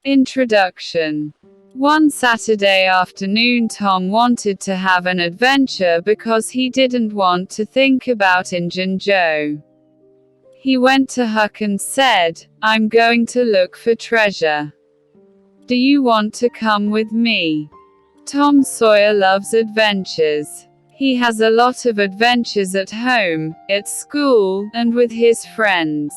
Introduction. One Saturday afternoon, Tom wanted to have an adventure because he didn't want to think about Injun Joe. He went to Huck and said, "I'm going to look for treasure. Do you want to come with me?" Tom Sawyer loves adventures. He has a lot of adventures at home, at school, and with his friends.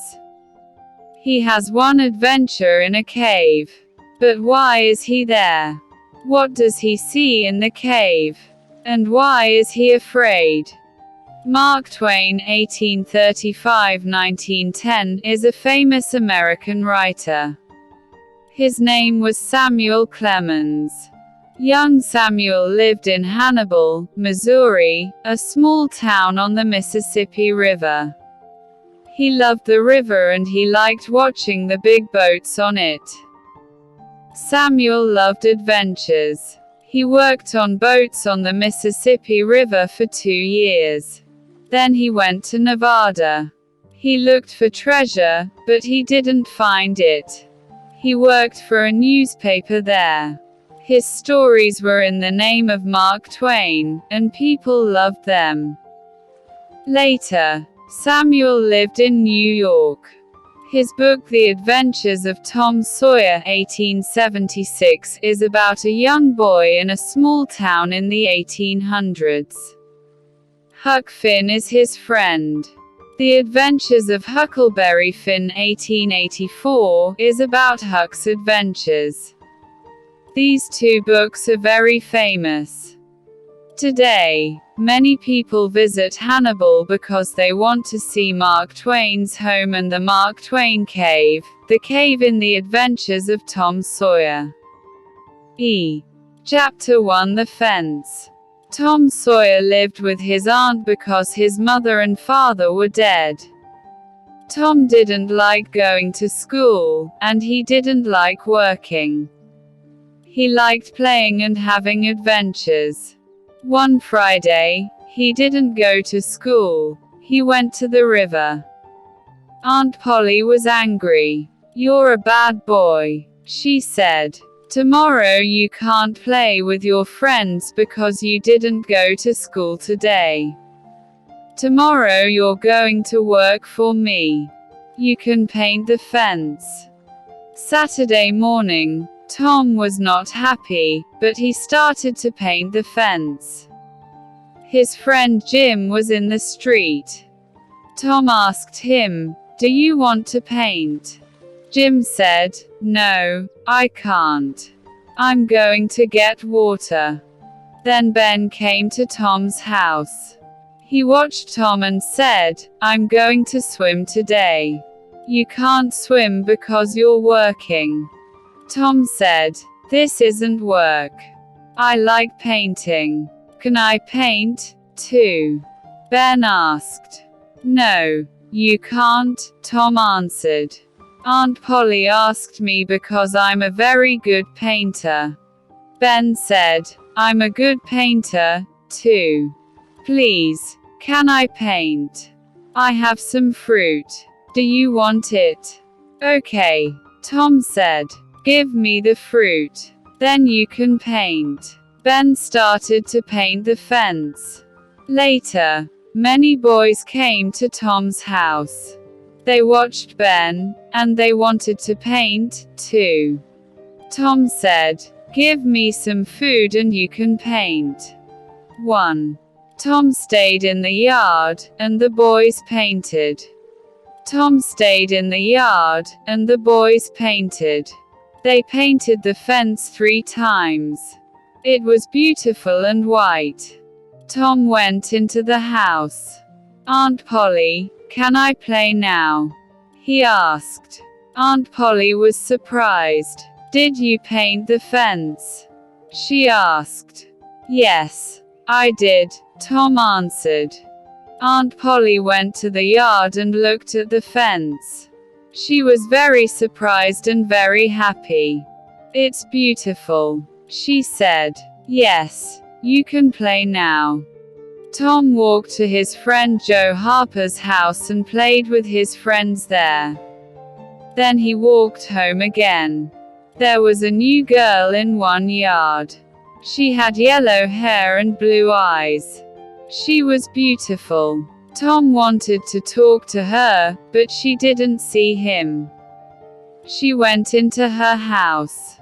He has one adventure in a cave. But why is he there? What does he see in the cave? And why is he afraid? Mark Twain (1835–1910) is a famous American writer. His name was Samuel Clemens. Young Samuel lived in Hannibal, Missouri, a small town on the Mississippi River. He loved the river and he liked watching the big boats on it. Samuel loved adventures. He worked on boats on the Mississippi River for 2 years. Then he went to Nevada. He looked for treasure, but he didn't find it. He worked for a newspaper there. His stories were in the name of Mark Twain, and people loved them. Later, Samuel lived in New York. His book The Adventures of Tom Sawyer (1876) is about a young boy in a small town in the 1800s. Huck Finn is his friend. The Adventures of Huckleberry Finn (1884) is about Huck's adventures. These two books are very famous. Today, many people visit Hannibal because they want to see Mark Twain's home and the Mark Twain cave, the cave in The Adventures of Tom Sawyer. Chapter 1: The Fence. Tom Sawyer lived with his aunt because his mother and father were dead. Tom didn't like going to school, and he didn't like working. He liked playing and having adventures. One Friday, he didn't go to school. He went to the river. Aunt Polly was angry. "You're a bad boy," she said. "Tomorrow you can't play with your friends because you didn't go to school today. Tomorrow you're going to work for me. You can paint the fence." Saturday morning, Tom was not happy, but he started to paint the fence. His friend Jim was in the street. Tom asked him, "Do you want to paint?" Jim said, "No, I can't. I'm going to get water." Then Ben came to Tom's house. He watched Tom and said, "I'm going to swim today. You can't swim because you're working." Tom said, "This isn't work. I like painting. Can I paint, too?" Ben asked. "No, you can't," Tom answered. "Aunt Polly asked me because I'm a very good painter." Ben said, "I'm a good painter, too. Please, can I paint? I have some fruit. Do you want it?" "Okay," Tom said. "Give me the fruit. Then you can paint." Ben started to paint the fence. Later, many boys came to Tom's house. They watched Ben, and they wanted to paint, too. Tom said, "Give me some food and you can paint." 1. Tom stayed in the yard, and the boys painted. Tom stayed in the yard, and the boys painted. They painted the fence 3 times. It was beautiful and white. Tom went into the house. "Aunt Polly, can I play now?" he asked. Aunt Polly was surprised. "Did you paint the fence?" she asked. "Yes, I did," Tom answered. Aunt Polly went to the yard and looked at the fence. She was very surprised and very happy. "It's beautiful," she said. "Yes, you can play now." Tom walked to his friend Joe Harper's house and played with his friends there. Then he walked home again. There was a new girl in one yard. She had yellow hair and blue eyes. She was beautiful. Tom wanted to talk to her, but she didn't see him. She went into her house.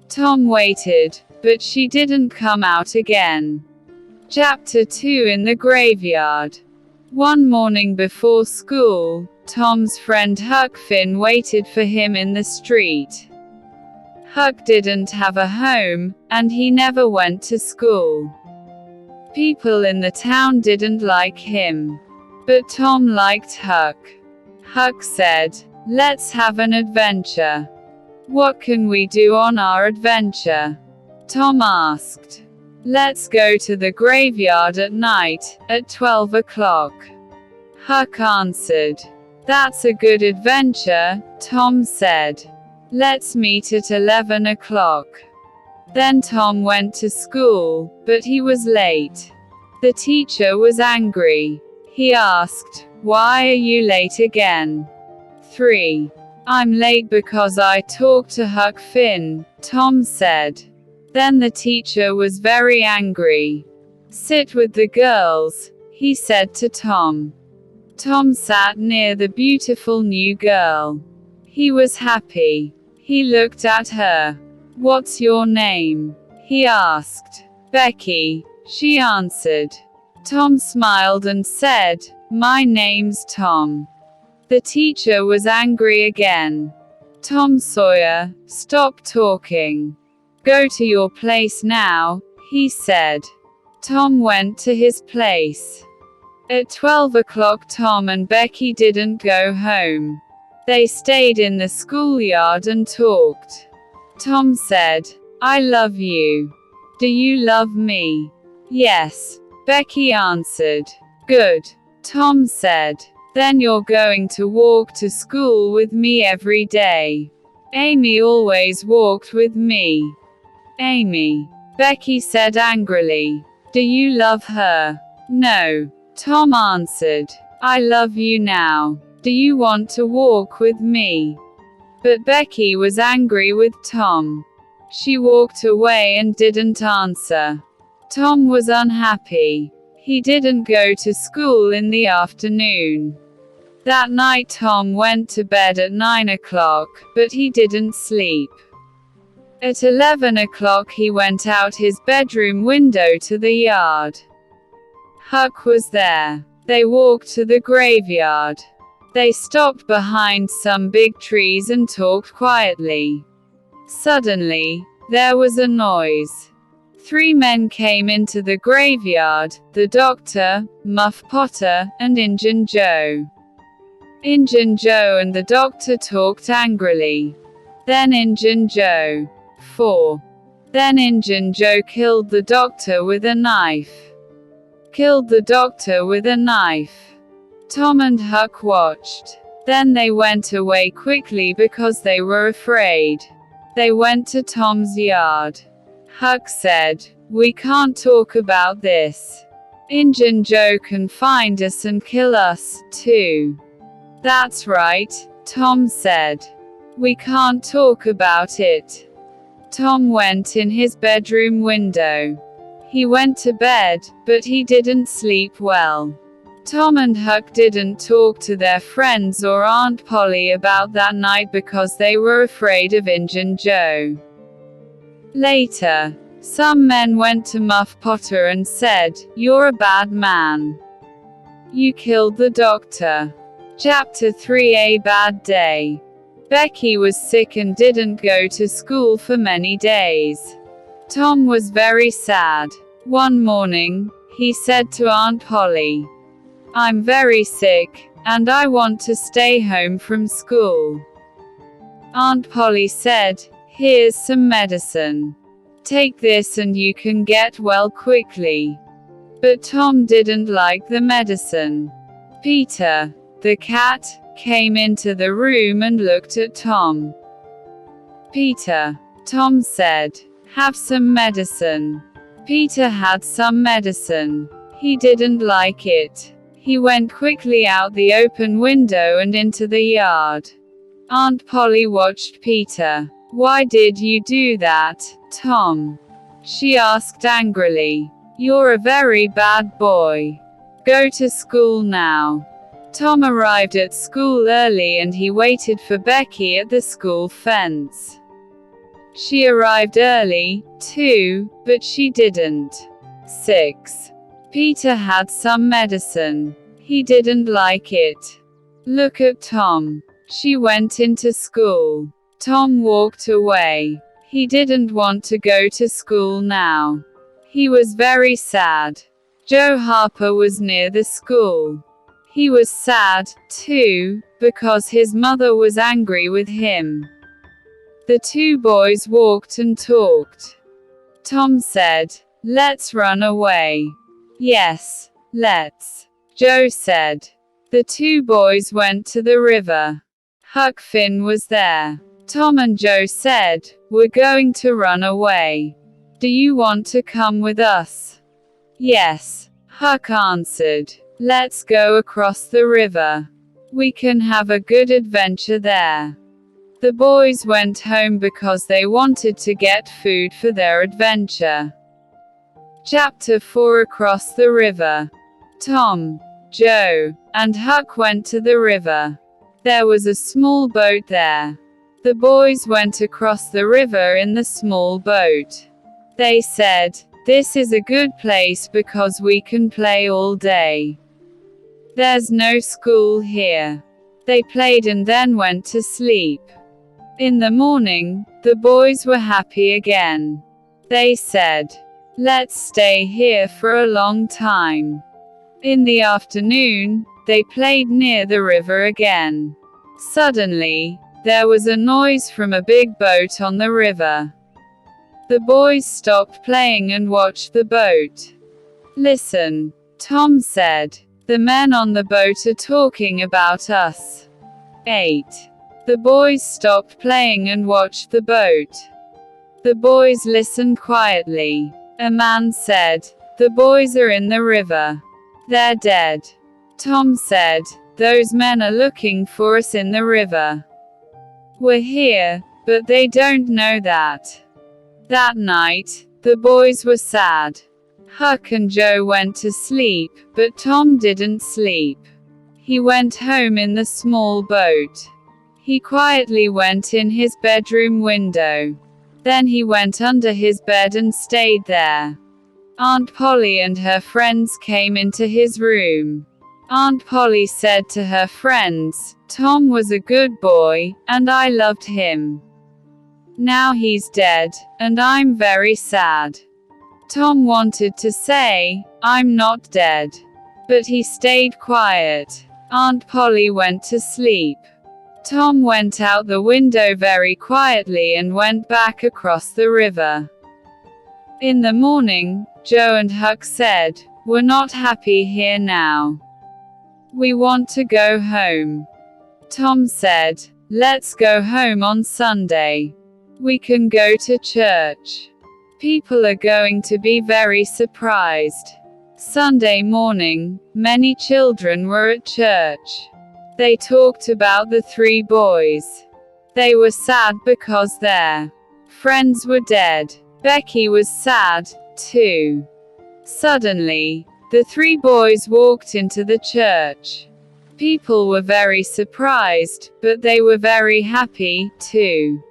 Tom waited, but she didn't come out again. Chapter 2 In the Graveyard. One morning before school, Tom's friend Huck waited for him in the street. Huck didn't have a home, and he never went to school. People in the town didn't like him. But Tom liked Huck. Huck said, "Let's have an adventure." "What can we do on our adventure?" Tom asked. "Let's go to the graveyard at night, at 12 o'clock. Huck answered. "That's a good adventure," Tom said. "Let's meet at 11 o'clock. Then Tom went to school, but he was late. The teacher was angry. He asked, "Why are you late again?" 3. "I'm late because I talked to Huck Finn," Tom said. Then the teacher was very angry. "Sit with the girls," he said to Tom. Tom sat near the beautiful new girl. He was happy. He looked at her. "What's your name?" he asked. "Becky," she answered. Tom smiled and said, "My name's Tom." The teacher was angry again. "Tom Sawyer, stop talking. Go to your place now," he said. Tom went to his place. At 12 o'clock Tom and Becky didn't go home. They stayed in the schoolyard and talked. Tom said, "I love you. Do you love me?" "Yes," Becky answered. "Good," Tom said. "Then you're going to walk to school with me every day." "Amy always walked with me." "Amy," Becky said angrily. "Do you love her?" "No," Tom answered. "I love you now. Do you want to walk with me?" But Becky was angry with Tom. She walked away and didn't answer. Tom was unhappy. He didn't go to school in the afternoon. That night Tom went to bed at 9 o'clock, but he didn't sleep. At 11 o'clock he went out his bedroom window to the yard. Huck was there. They walked to the graveyard. They stopped behind some big trees and talked quietly. Suddenly, there was a noise. 3 men came into the graveyard, the doctor, Muff Potter, and Injun Joe. Injun Joe and the doctor talked angrily. Then Injun Joe. 4. Then Injun Joe killed the doctor with a knife. Killed the doctor with a knife. Tom and Huck watched. Then they went away quickly because they were afraid. They went to Tom's yard. Huck said, "We can't talk about this. Injun Joe can find us and kill us, too." "That's right," Tom said. "We can't talk about it." Tom went in his bedroom window. He went to bed, but he didn't sleep well. Tom and Huck didn't talk to their friends or Aunt Polly about that night because they were afraid of Injun Joe. Later, some men went to Muff Potter and said, "You're a bad man. You killed the doctor." Chapter 3 A Bad Day. Becky was sick and didn't go to school for many days. Tom was very sad. One morning, he said to Aunt Polly, "I'm very sick, and I want to stay home from school." Aunt Polly said, "Here's some medicine. Take this and you can get well quickly." But Tom didn't like the medicine. Peter, the cat, came into the room and looked at Tom. "Peter," Tom said, "have some medicine." Peter had some medicine. He didn't like it. He went quickly out the open window and into the yard. Aunt Polly watched Peter. Why did you do that, Tom? She asked angrily. You're a very bad boy. Go to school now. Tom arrived at school early and he waited for Becky at the school fence. She arrived early, too, but she didn't. 6. Peter had some medicine. He didn't like it. Look at Tom. She went into school. Tom walked away. He didn't want to go to school now. He was very sad. Joe Harper was near the school. He was sad, too, because his mother was angry with him. The two boys walked and talked. Tom said, "Let's run away." "Yes, let's," Joe said. The two boys went to the river. Huck Finn was there. Tom and Joe said, "We're going to run away. Do you want to come with us?" "Yes," Huck answered. "Let's go across the river. We can have a good adventure there." The boys went home because they wanted to get food for their adventure. Chapter 4 Across the River. Tom, Joe, and Huck went to the river. There was a small boat there. The boys went across the river in the small boat. They said, "This is a good place because we can play all day. There's no school here." They played and then went to sleep. In the morning, the boys were happy again. They said, "Let's stay here for a long time." In the afternoon, they played near the river again. Suddenly, there was a noise from a big boat on the river. The boys stopped playing and watched the boat. "Listen," Tom said. "The men on the boat are talking about us." 8. The boys stopped playing and watched the boat. The boys listened quietly. A man said, "The boys are in the river. They're dead." Tom said, "Those men are looking for us in the river. We're here, but they don't know that." That night, the boys were sad. Huck and Joe went to sleep, but Tom didn't sleep. He went home in the small boat. He quietly went in his bedroom window. Then he went under his bed and stayed there. Aunt Polly and her friends came into his room. Aunt Polly said to her friends, "Tom was a good boy, and I loved him. Now he's dead, and I'm very sad." Tom wanted to say, "I'm not dead." But he stayed quiet. Aunt Polly went to sleep. Tom went out the window very quietly and went back across the river. In the morning, Joe and Huck said, "We're not happy here now. We want to go home." Tom said, "Let's go home on Sunday. We can go to church. People are going to be very surprised." Sunday morning, many children were at church. They talked about the three boys. They were sad because their friends were dead. Becky was sad, too. Suddenly, the three boys walked into the church. People were very surprised, but they were very happy, too.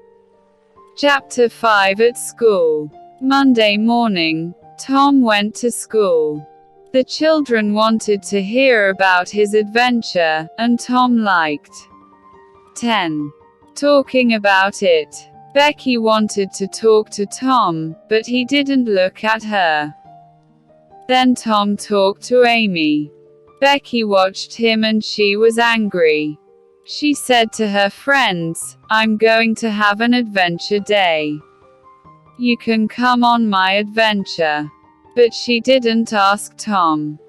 Chapter 5 At School. Monday morning, Tom went to school. The children wanted to hear about his adventure, and Tom liked 10. Talking about it. Becky wanted to talk to Tom, but he didn't look at her. Then Tom talked to Amy. Becky watched him and she was angry. She said to her friends, "I'm going to have an adventure day. You can come on my adventure." But she didn't ask Tom.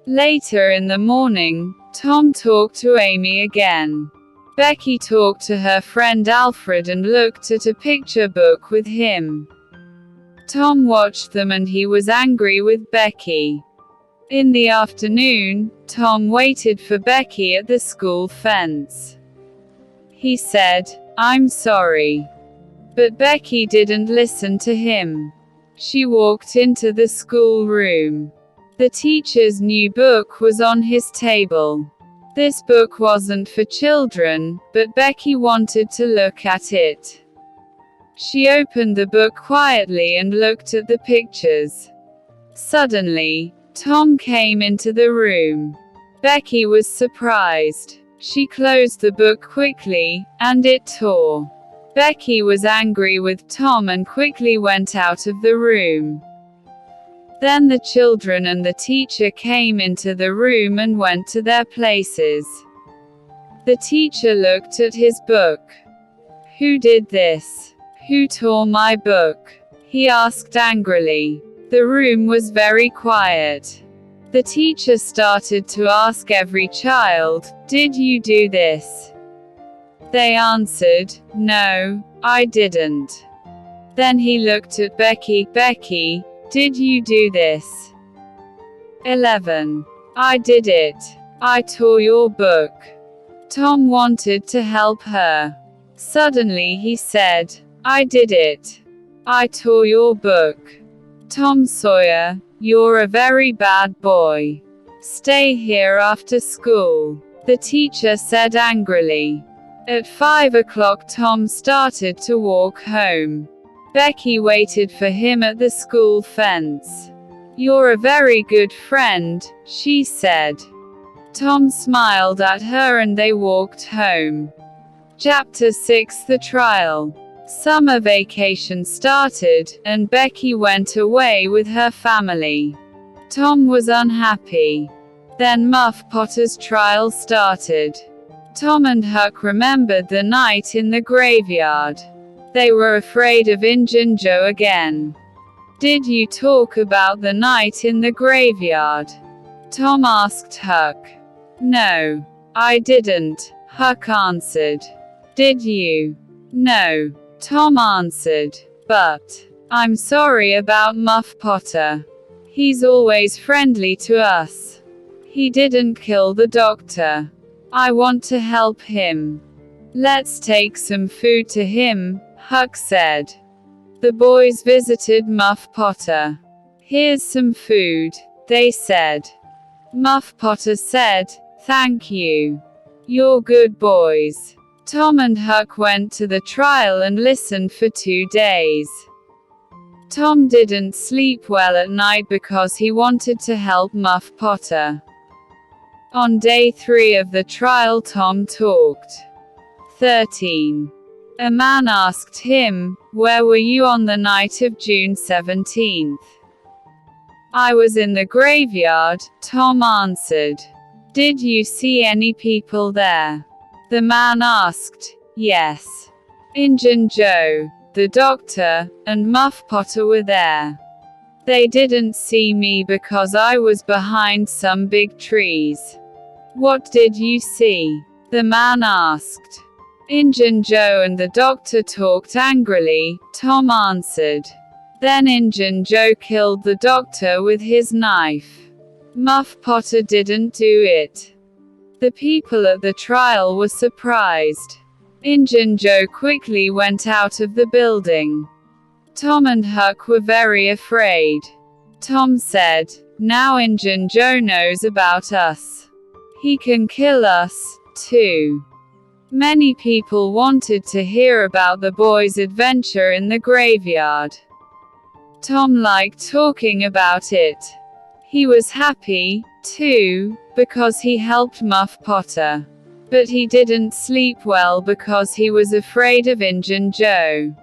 Later in the morning, Tom talked to Amy again. Becky talked to her friend Alfred and looked at a picture book with him. Tom watched them and he was angry with Becky. In the afternoon, Tom waited for Becky at the school fence. He said, "I'm sorry. But Becky didn't listen to him. She walked into the schoolroom. The teacher's new book was on his table. This book wasn't for children, but Becky wanted to look at it. She opened the book quietly and looked at the pictures. Suddenly, Tom came into the room. Becky was surprised. She closed the book quickly, and it tore. Becky was angry with Tom and quickly went out of the room. Then the children and the teacher came into the room and went to their places. The teacher looked at his book. "Who did this? Who tore my book?" he asked angrily. The room was very quiet. The teacher started to ask every child, "Did you do this?" They answered, "No, I didn't." Then he looked at Becky. "Becky, did you do this?" 11. "I did it. I tore your book." Tom wanted to help her. Suddenly he said, "I did it. I tore your book." "Tom Sawyer, you're a very bad boy. Stay here after school," the teacher said angrily. At 5 o'clock Tom started to walk home. Becky waited for him at the school fence. "You're a very good friend," she said. Tom smiled at her and they walked home. Chapter 6: The Trial. Summer vacation started, and Becky went away with her family. Tom was unhappy. Then Muff Potter's trial started. Tom and Huck remembered the night in the graveyard. They were afraid of Injun Joe again. "Did you talk about the night in the graveyard?" Tom asked Huck. "No, I didn't," Huck answered. "Did you?" "No," Tom answered. "But I'm sorry about Muff Potter. He's always friendly to us. He didn't kill the doctor. I want to help him. Let's take some food to him," Huck said. The boys visited Muff Potter. "Here's some food," they said. Muff Potter said, "Thank you. You're good boys." Tom and Huck went to the trial and listened for 2 days. Tom didn't sleep well at night because he wanted to help Muff Potter. On day 3 of the trial Tom talked. 13. A man asked him, "Where were you on the night of June 17th?" "I was in the graveyard," Tom answered. "Did you see any people there?" The man asked. "Yes. Injun Joe, the doctor, and Muff Potter were there. They didn't see me because I was behind some big trees." "What did you see?" the man asked. "Injun Joe and the doctor talked angrily," Tom answered. "Then Injun Joe killed the doctor with his knife. Muff Potter didn't do it." The people at the trial were surprised. Injun Joe quickly went out of the building. Tom and Huck were very afraid. Tom said, "Now Injun Joe knows about us. He can kill us, too." Many people wanted to hear about the boys' adventure in the graveyard. Tom liked talking about it. He was happy, too, because he helped Muff Potter. But he didn't sleep well because he was afraid of Injun Joe.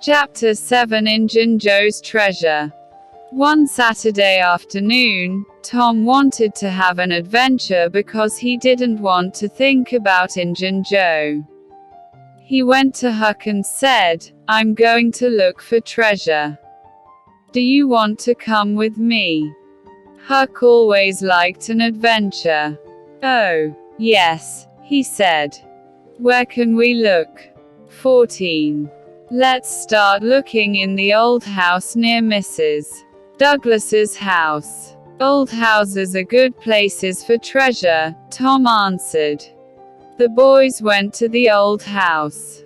Chapter 7: Injun Joe's Treasure. One Saturday afternoon, Tom wanted to have an adventure because he didn't want to think about Injun Joe. He went to Huck and said, "I'm going to look for treasure. Do you want to come with me?" Huck always liked an adventure. "Oh, yes," he said. "Where can we look?" 14. Let's start looking in the old house near Mrs. Douglas's house. Old houses are good places for treasure, Tom answered. The boys went to the old house.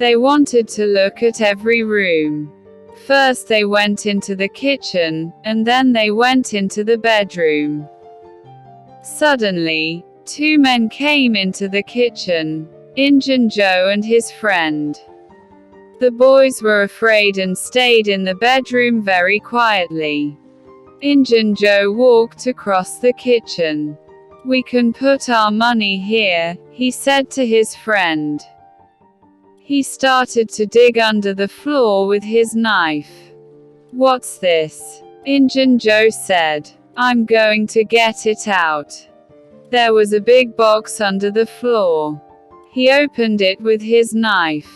They wanted to look at every room. First they went into the kitchen, and then they went into the bedroom. Suddenly, two men came into the kitchen, Injun Joe and his friend. The boys were afraid and stayed in the bedroom very quietly. Injun Joe walked across the kitchen. "We can put our money here," he said to his friend. He started to dig under the floor with his knife. "What's this?" Injun Joe said. "I'm going to get it out." There was a big box under the floor. He opened it with his knife.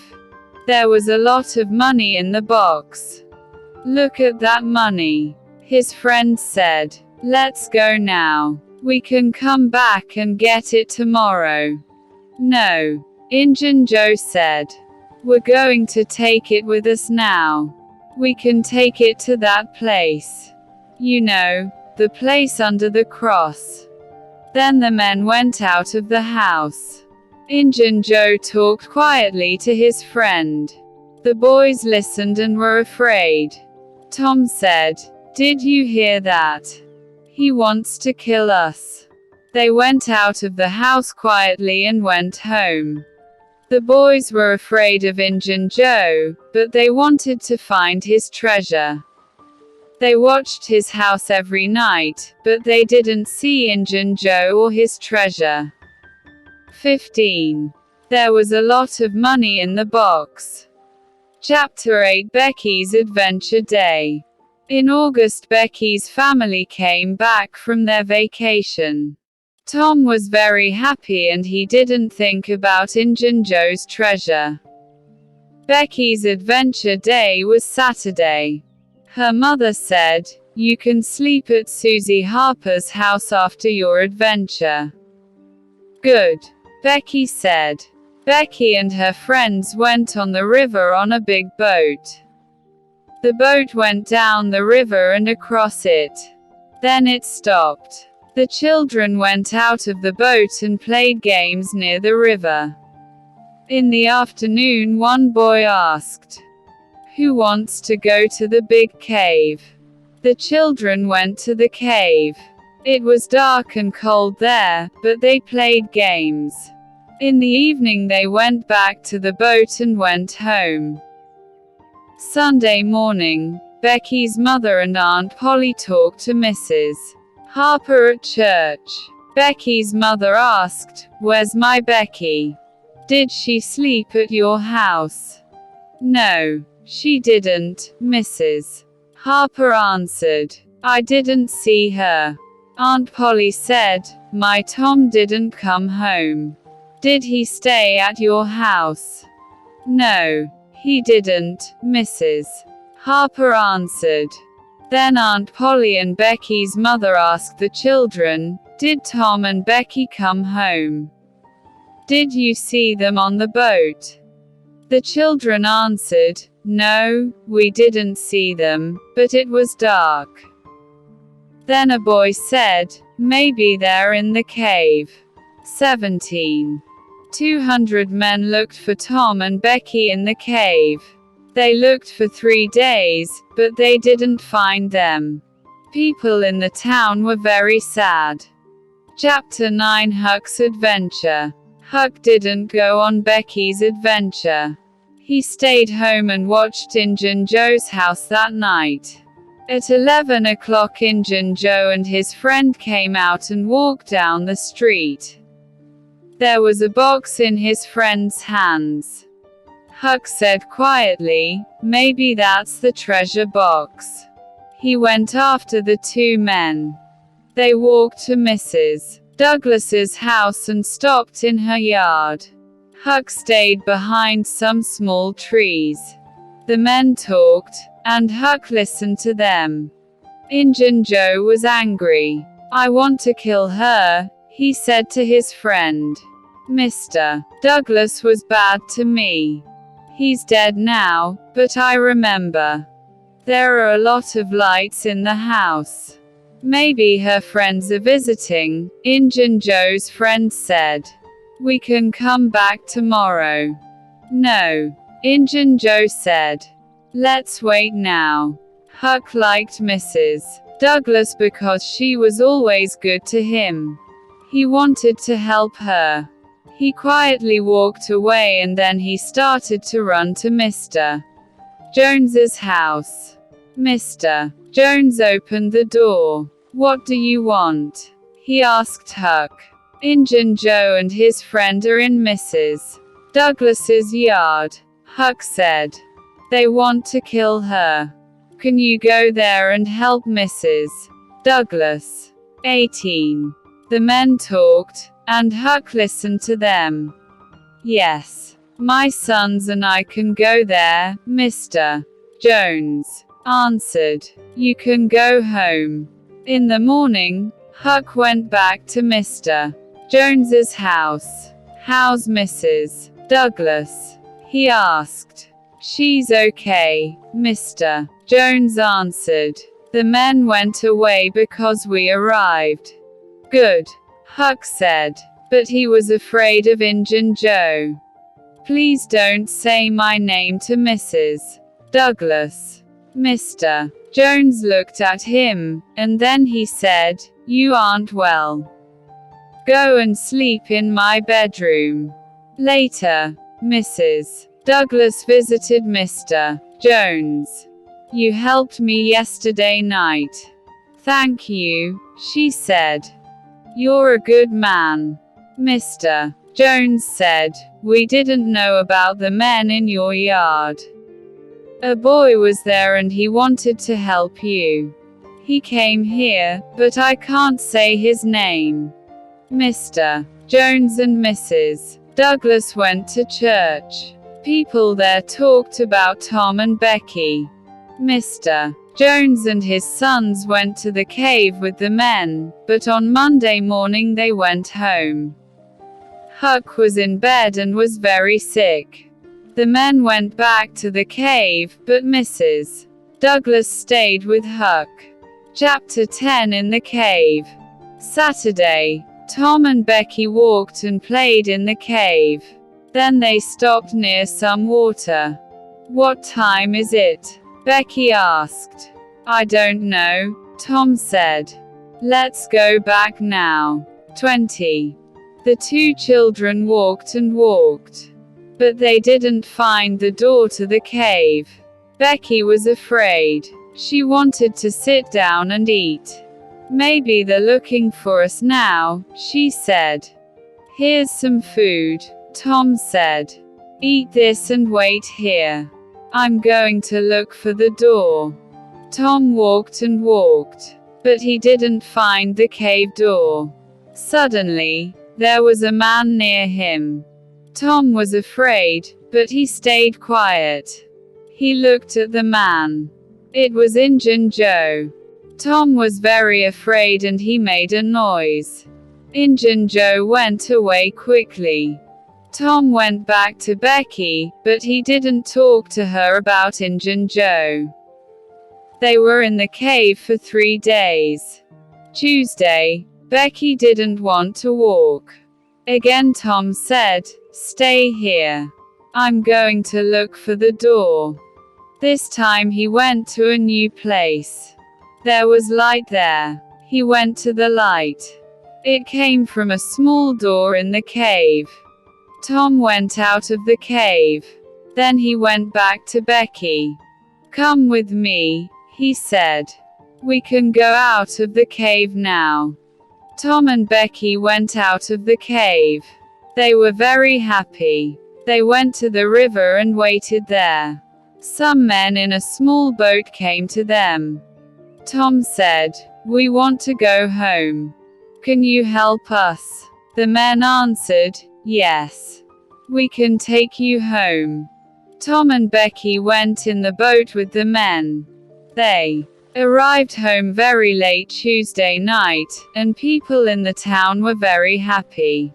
There was a lot of money in the box. "Look at that money," his friend said. "Let's go now. We can come back and get it tomorrow." "No," Injun Joe said. "We're going to take it with us now. We can take it to that place. You know, the place under the cross." Then the men went out of the house. Injun Joe talked quietly to his friend. The boys listened and were afraid. Tom said, "Did you hear that? He wants to kill us." They went out of the house quietly and went home. The boys were afraid of Injun Joe, but they wanted to find his treasure. They watched his house every night, but they didn't see Injun Joe or his treasure. 15. There was a lot of money in the box. Chapter 8 Becky's Adventure Day. In August, Becky's family came back from their vacation. Tom was very happy and he didn't think about Injun Joe's treasure. Becky's adventure day was Saturday. Her mother said, "You can sleep at Susie Harper's house after your adventure." "Good," Becky said. Becky and her friends went on the river on a big boat. The boat went down the river and across it. Then it stopped. The children went out of the boat and played games near the river. In the afternoon, one boy asked, "Who wants to go to the big cave?" The children went to the cave. It was dark and cold there, but they played games. In the evening they went back to the boat and went home. Sunday morning, Becky's mother and Aunt Polly talked to Mrs. Harper at church. Becky's mother asked, "Where's my Becky? Did she sleep at your house?" "No, she didn't," Mrs. Harper answered. "I didn't see her." Aunt Polly said, "My Tom didn't come home. Did he stay at your house?" "No, he didn't," Mrs. Harper answered. Then Aunt Polly and Becky's mother asked the children, "Did Tom and Becky come home? Did you see them on the boat?" The children answered, "No, we didn't see them, but it was dark." Then a boy said, "Maybe they're in the cave." 17. 200 men looked for Tom and Becky in the cave. They looked for 3 days, but they didn't find them. People in the town were very sad. Chapter 9 Huck's Adventure. Huck didn't go on Becky's adventure. He stayed home and watched Injun Joe's house that night. At 11 o'clock, Injun Joe and his friend came out and walked down the street. There was a box in his friend's hands. Huck said quietly, "Maybe that's the treasure box." He went after the 2 men. They walked to Mrs. Douglas's house and stopped in her yard. Huck stayed behind some small trees. The men talked, and Huck listened to them. Injun Joe was angry. "I want to kill her," he said to his friend. "Mr. Douglas was bad to me. He's dead now, but I remember. There are a lot of lights in the house. Maybe her friends are visiting," Injun Joe's friend said. "We can come back tomorrow." "No," Injun Joe said. Let's wait now. Huck liked Mrs. Douglas because she was always good to him. He wanted to help her. He quietly walked away and then he started to run to Mr. Jones's house. Mr. Jones opened the door. What do you want? He asked Huck. Injun Joe and his friend are in Mrs. Douglas's yard, Huck said. They want to kill her. Can you go there and help Mrs. Douglas? 18. The men talked, and Huck listened to them. Yes, my sons and I can go there, Mr. Jones answered. You can go home. In the morning, Huck went back to Mr. Jones's house. How's Mrs. Douglas? He asked. She's okay, Mr. Jones answered. The men went away because we arrived. Good, Huck said. But he was afraid of Injun Joe. Please don't say my name to Mrs. Douglas. Mr. Jones looked at him, and then he said, You aren't well. Go and sleep in my bedroom. Later, Mrs. Douglas visited Mr. Jones. You helped me yesterday night. Thank you, she said. You're a good man. Mr. Jones said, We didn't know about the men in your yard. A boy was there and he wanted to help you. He came here, but I can't say his name. Mr. Jones and Mrs. Douglas went to church. People there talked about Tom and Becky. Mr. Jones and his sons went to the cave with the men, but on Monday morning they went home. Huck was in bed and was very sick. The men went back to the cave, but Mrs. Douglas stayed with Huck. Chapter 10 In the Cave. Saturday, Tom and Becky walked and played in the cave. Then they stopped near some water. What time is it? Becky asked. I don't know, Tom said. Let's go back now. 20. The two children walked and walked. But they didn't find the door to the cave. Becky was afraid. She wanted to sit down and eat. Maybe they're looking for us now, she said. Here's some food, Tom said. Eat this and wait here. I'm going to look for the door. Tom walked and walked, but he didn't find the cave door. Suddenly, there was a man near him. Tom was afraid, but he stayed quiet. He looked at the man. It was Injun Joe. Tom was very afraid and he made a noise. Injun Joe went away quickly. Tom went back to Becky, but he didn't talk to her about Injun Joe. They were in the cave for 3 days. Tuesday, Becky didn't want to walk. Again Tom said, Stay here. I'm going to look for the door. This time he went to a new place. There was light there. He went to the light. It came from a small door in the cave. Tom went out of the cave. Then he went back to Becky. Come with me, he said. We can go out of the cave now. Tom and Becky went out of the cave. They were very happy. They went to the river and waited there. Some men in a small boat came to them. Tom said, We want to go home. Can you help us? The men answered, Yes. We can take you home. Tom and Becky went in the boat with the men. They arrived home very late Tuesday night, and people in the town were very happy.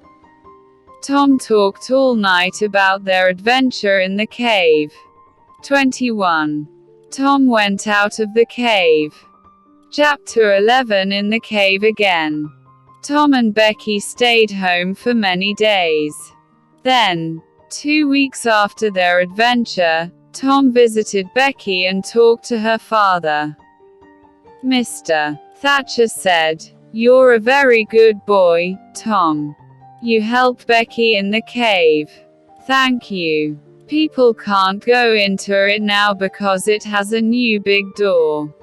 Tom talked all night about their adventure in the cave. 21. Tom went out of the cave. Chapter 11 In the cave again. Tom and Becky stayed home for many days. Then, 2 weeks after their adventure, Tom visited Becky and talked to her father. Mr. Thatcher said, "You're a very good boy, Tom. You helped Becky in the cave. Thank you. People can't go into it now because it has a new big door.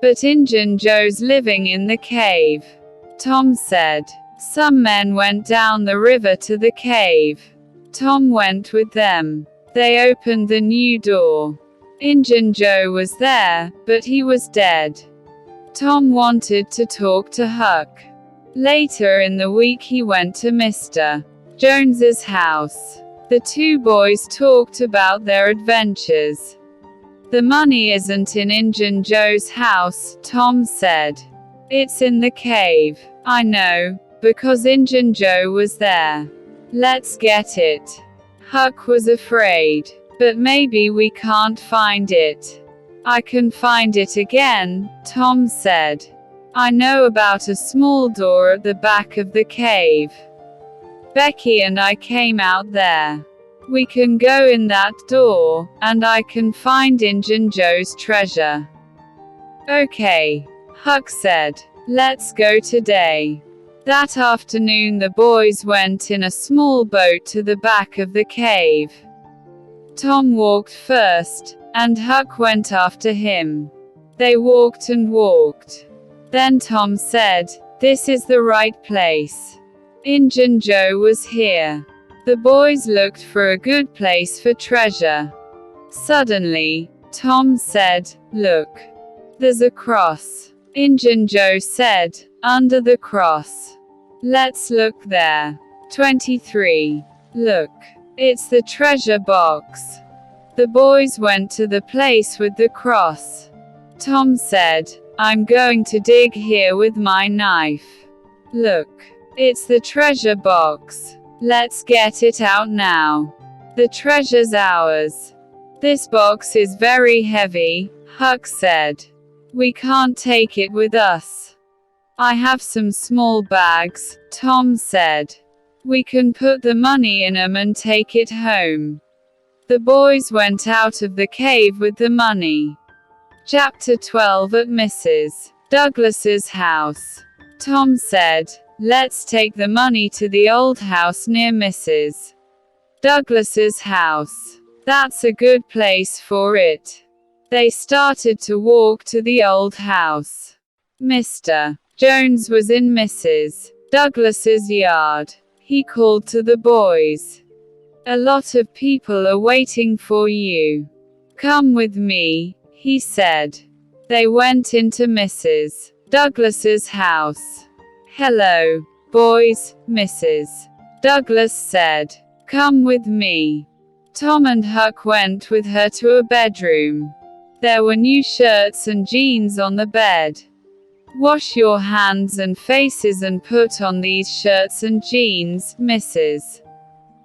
But Injun Joe's living in the cave," Tom said. Some men went down the river to the cave. Tom went with them. They opened the new door. Injun Joe was there, but he was dead. Tom wanted to talk to Huck. Later in the week he went to Mr. Jones's house. The two boys talked about their adventures. "The money isn't in Injun Joe's house," Tom said. "It's in the cave." "I know, because Injun Joe was there. Let's get it." Huck was afraid. "But maybe we can't find it." "I can find it again," Tom said. "I know about a small door at the back of the cave. Becky and I came out there. We can go in that door, and I can find Injun Joe's treasure." "Okay," Huck said. "Let's go today." That afternoon the boys went in a small boat to the back of the cave. Tom walked first, and Huck went after him. They walked and walked. Then Tom said, "This is the right place. Injun Joe was here." The boys looked for a good place for treasure. Suddenly, Tom said, "Look. There's a cross." Injun Joe said, "Under the cross. Let's look there." 23. "Look. It's the treasure box." The boys went to the place with the cross. Tom said, "I'm going to dig here with my knife. Look. It's the treasure box. Let's get it out now. The treasure's ours." "This box is very heavy," Huck said. "We can't take it with us." "I have some small bags," Tom said. "We can put the money in 'em and take it home." The boys went out of the cave with the money. Chapter 12 At Mrs. Douglas's house. Tom said, "Let's take the money to the old house near Mrs. Douglas's house. That's a good place for it." They started to walk to the old house. Mr. Jones was in Mrs. Douglas's yard. He called to the boys. "A lot of people are waiting for you. Come with me," he said. They went into Mrs. Douglas's house. "Hello, boys," Mrs. Douglas said. "Come with me." Tom and Huck went with her to a bedroom. There were new shirts and jeans on the bed. "Wash your hands and faces and put on these shirts and jeans," Mrs.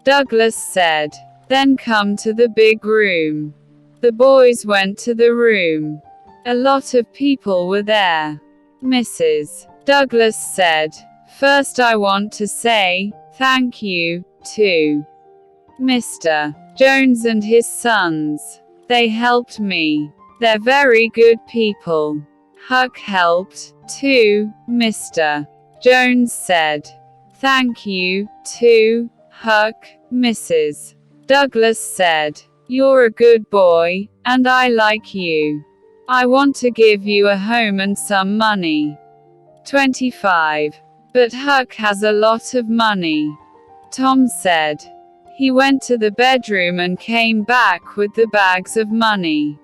Douglas said. "Then come to the big room." The boys went to the room. A lot of people were there. Mrs. Douglas said, "First I want to say, thank you, to Mr. Jones and his sons. They helped me. They're very good people." Huck helped, too, Mr. Jones said. "Thank you, too, Huck," Mrs. Douglas said. "You're a good boy, and I like you. I want to give you a home and some money." 25. "But Huck has a lot of money," Tom said. He went to the bedroom and came back with the bags of money.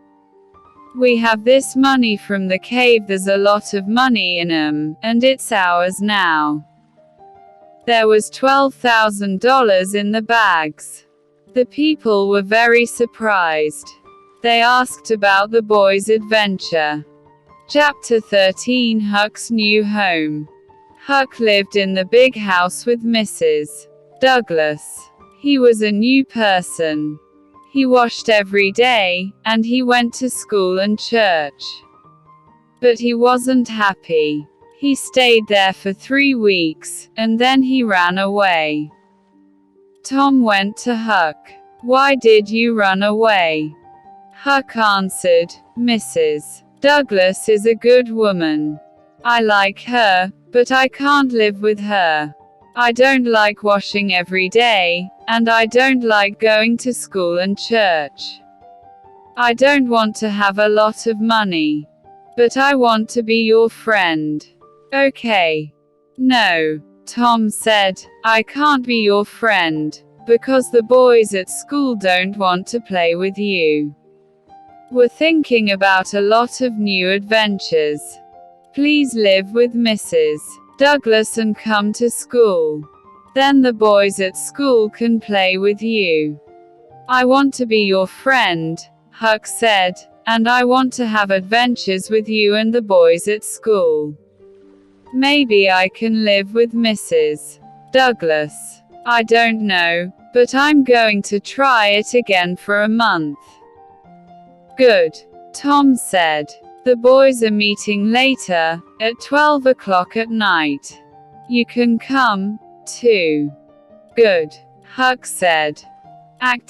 "We have this money from the cave, there's a lot of money in 'em, and it's ours now." There was $12,000 in the bags. The people were very surprised. They asked about the boys' adventure. Chapter 13 Huck's new home. Huck lived in the big house with Mrs. Douglas. He was a new person. He washed every day, and he went to school and church. But he wasn't happy. He stayed there for 3 weeks, and then he ran away. Tom went to Huck. Why did you run away? Huck answered, Mrs. Douglas is a good woman. I like her, but I can't live with her. I don't like washing every day, and I don't like going to school and church. I don't want to have a lot of money. But I want to be your friend. Okay. No, Tom said, I can't be your friend, because the boys at school don't want to play with you. We're thinking about a lot of new adventures. Please live with Mrs. Douglas and come to school. Then the boys at school can play with you. I want to be your friend, Huck said, and I want to have adventures with you and the boys at school. Maybe I can live with Mrs. Douglas. I don't know, but I'm going to try it again for a month. Good, Tom said. The boys are meeting later, at 12 o'clock at night. You can come, too. Good, Huck said. Act